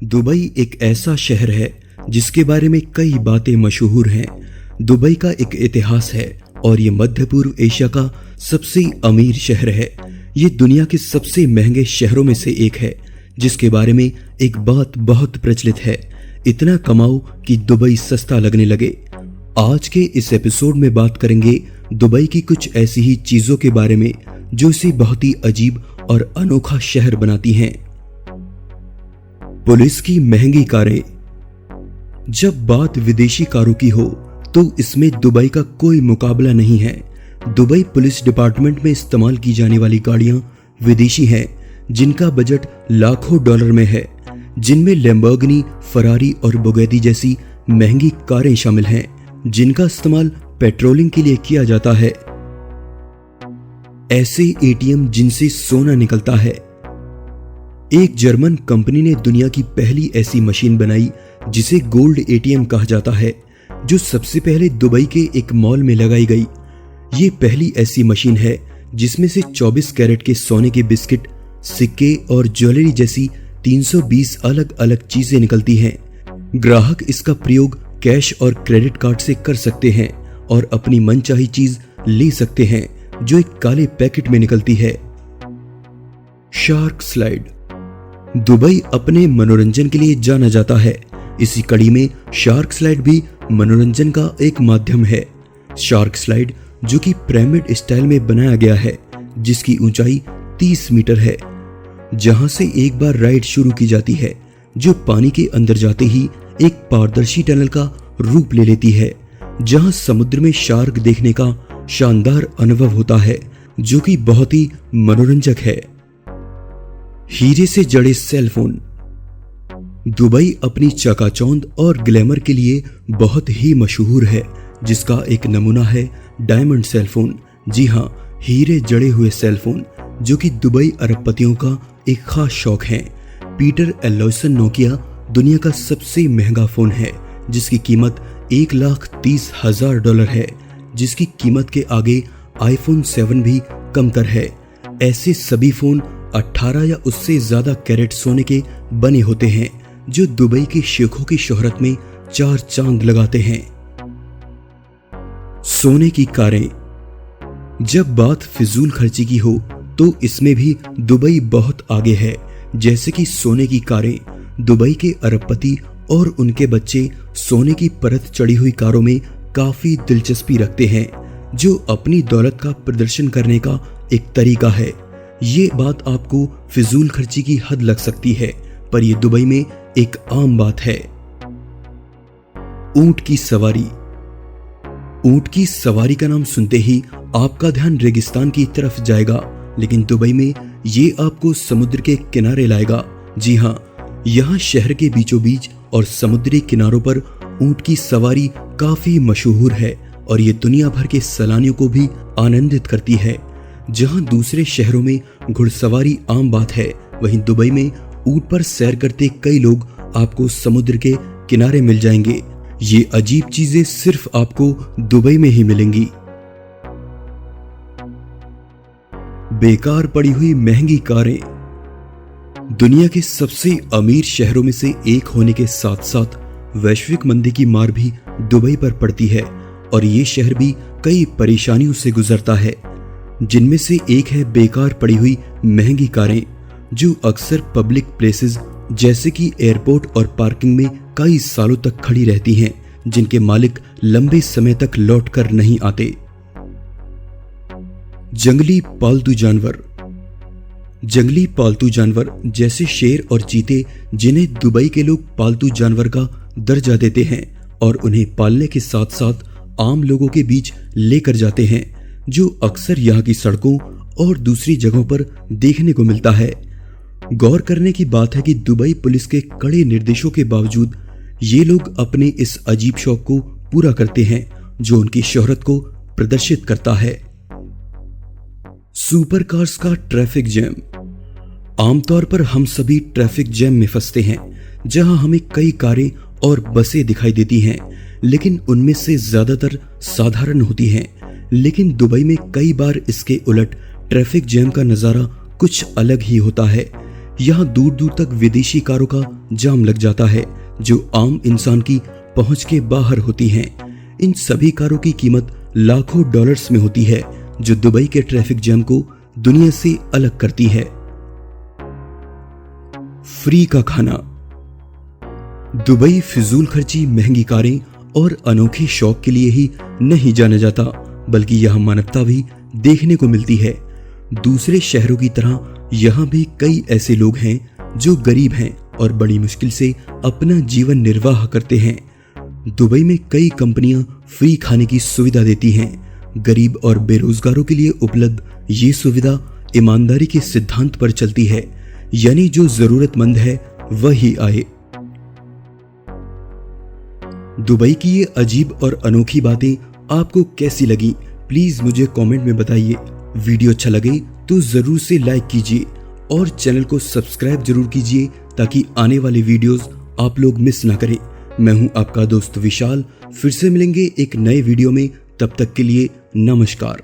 Dubai एक ऐसा शहर है जिसके बारे में कई बातें मशहूर हैं। दुबई का एक इतिहास है और ये मध्य पूर्व एशिया का सबसे अमीर शहर है। ये दुनिया के सबसे महंगे शहरों में से एक है, जिसके बारे में एक बात बहुत प्रचलित है, इतना कमाओ कि दुबई सस्ता लगने लगे। आज के इस एपिसोड में बात करेंगे दुबई की कुछ ऐसी ही चीजों के बारे में जो इसे बहुत ही अजीब और अनोखा शहर बनाती हैं। पुलिस की महंगी कारें। जब बात विदेशी कारों की हो तो इसमें दुबई का कोई मुकाबला नहीं है। दुबई पुलिस डिपार्टमेंट में इस्तेमाल की जाने वाली गाड़ियां विदेशी हैं, जिनका बजट लाखों डॉलर में है, जिनमें लैम्बोर्गिनी, फरारी और बुगैटी जैसी महंगी कारें शामिल हैं, जिनका इस्तेमाल पेट्रोलिंग के लिए किया जाता है। ऐसे एटीएम जिनसे सोना निकलता है। एक जर्मन कंपनी ने दुनिया की पहली ऐसी मशीन बनाई जिसे गोल्ड एटीएम कहा जाता है, जो सबसे पहले दुबई के एक मॉल में लगाई गई। ये पहली ऐसी मशीन है जिसमें से 24 कैरेट के सोने के बिस्किट, सिक्के और ज्वेलरी जैसी 320 अलग अलग चीजें निकलती हैं। ग्राहक इसका प्रयोग कैश और क्रेडिट कार्ड से कर सकते हैं और अपनी मनचाही चीज ले सकते हैं, जो एक काले पैकेट में निकलती है। Shark slide. दुबई अपने मनोरंजन के लिए जाना जाता है। इसी कड़ी में शार्क स्लाइड भी मनोरंजन का एक माध्यम है। शार्क स्लाइड, जो कि पिरामिड स्टाइल में बनाया गया है, जिसकी ऊंचाई 30 मीटर है, जहां से एक बार राइड शुरू की जाती है, जो पानी के अंदर जाते ही एक पारदर्शी टनल का रूप ले लेती है, जहां समुद्र में शार्क देखने का शानदार अनुभव होता है, जो कि बहुत ही मनोरंजक है। हीरे से जड़े सेल फोन। दुबई अपनी चकाचौंध और ग्लैमर के लिए बहुत ही मशहूर है, जिसका एक नमूना है डायमंड सेल फोन। जी हाँ, हीरे जड़े हुए सेल फोन, जो कि दुबई अरबपतियों का एक खास शौक है। पीटर एलोयसन नोकिया दुनिया का सबसे महंगा फोन है, जिसकी कीमत $1,30,000 है, जिसकी कीमत के आगे आईफोन 7 भी कमतर है। ऐसे सभी फोन 18 या उससे ज्यादा कैरेट सोने के बने होते हैं, जो दुबई के शेखों की शोहरत में 4 चांद लगाते हैं। सोने की कारें। जब बात फिजूल खर्ची की हो तो इसमें भी दुबई बहुत आगे है। जैसे कि सोने की कारें। दुबई के अरबपति और उनके बच्चे सोने की परत चढ़ी हुई कारों में काफी दिलचस्पी रखते हैं, जो अपनी दौलत का प्रदर्शन करने का एक तरीका है। ये बात आपको फिजूल खर्ची की हद लग सकती है, पर यह दुबई में एक आम बात है। ऊंट की सवारी। ऊंट की सवारी का नाम सुनते ही आपका ध्यान रेगिस्तान की तरफ जाएगा, लेकिन दुबई में ये आपको समुद्र के किनारे लाएगा। जी हाँ, यहाँ शहर के बीचों बीच और समुद्री किनारों पर ऊंट की सवारी काफी मशहूर है और ये दुनिया भर के सैलानियों को भी आनंदित करती है। जहाँ दूसरे शहरों में घुड़सवारी आम बात है, वहीं दुबई में ऊंट पर सैर करते कई लोग आपको समुद्र के किनारे मिल जाएंगे। ये अजीब चीजें सिर्फ आपको दुबई में ही मिलेंगी। बेकार पड़ी हुई महंगी कारें। दुनिया के सबसे अमीर शहरों में से एक होने के साथ साथ वैश्विक मंदी की मार भी दुबई पर पड़ती है और ये शहर भी कई परेशानियों से गुजरता है, जिनमें से एक है बेकार पड़ी हुई महंगी कारें, जो अक्सर पब्लिक प्लेसेस जैसे कि एयरपोर्ट और पार्किंग में कई सालों तक खड़ी रहती हैं, जिनके मालिक लंबे समय तक लौट कर नहीं आते। जंगली पालतू जानवर। जंगली पालतू जानवर जैसे शेर और चीते, जिन्हें दुबई के लोग पालतू जानवर का दर्जा देते हैं और उन्हें पालने के साथ साथ आम लोगों के बीच लेकर जाते हैं, जो अक्सर यहाँ की सड़कों और दूसरी जगहों पर देखने को मिलता है। गौर करने की बात है कि दुबई पुलिस के कड़े निर्देशों के बावजूद ये लोग अपने इस अजीब शौक को पूरा करते हैं, जो उनकी शोहरत को प्रदर्शित करता है। सुपर कार्स का ट्रैफिक जैम। आमतौर पर हम सभी ट्रैफिक जैम में फंसते हैं, जहां हमें कई कारें और बसें दिखाई देती हैं, लेकिन उनमें से ज्यादातर साधारण होती हैं। लेकिन दुबई में कई बार इसके उलट ट्रैफिक जैम का नजारा कुछ अलग ही होता है। यहाँ दूर दूर तक विदेशी कारों का जाम लग जाता है जो आम इंसान की पहुंच के बाहर होती हैं। इन सभी कारों की कीमत लाखों डॉलर्स में होती है जो दुबई के ट्रैफिक जैम को दुनिया से अलग करती है। फ्री का खाना। दुबई फिजूल खर्ची, महंगी कारें और अनोखे शौक के लिए ही नहीं जाना जाता, बल्कि यह मानवता भी देखने को मिलती है। दूसरे शहरों की तरह यहाँ भी कई ऐसे लोग हैं जो गरीब हैं और बड़ी मुश्किल से अपना जीवन निर्वाह करते हैं। दुबई में कई कंपनियां फ्री खाने की सुविधा देती हैं। गरीब और बेरोजगारों के लिए उपलब्ध ये सुविधा ईमानदारी के सिद्धांत पर चलती है, यानी जो जरूरतमंद है वही आए। दुबई की ये अजीब और अनोखी बातें आपको कैसी लगी, प्लीज मुझे कमेंट में बताइए। वीडियो अच्छा लगे तो जरूर से लाइक कीजिए और चैनल को सब्सक्राइब जरूर कीजिए ताकि आने वाले वीडियोस आप लोग मिस ना करें। मैं हूं आपका दोस्त विशाल, फिर से मिलेंगे एक नए वीडियो में। तब तक के लिए नमस्कार।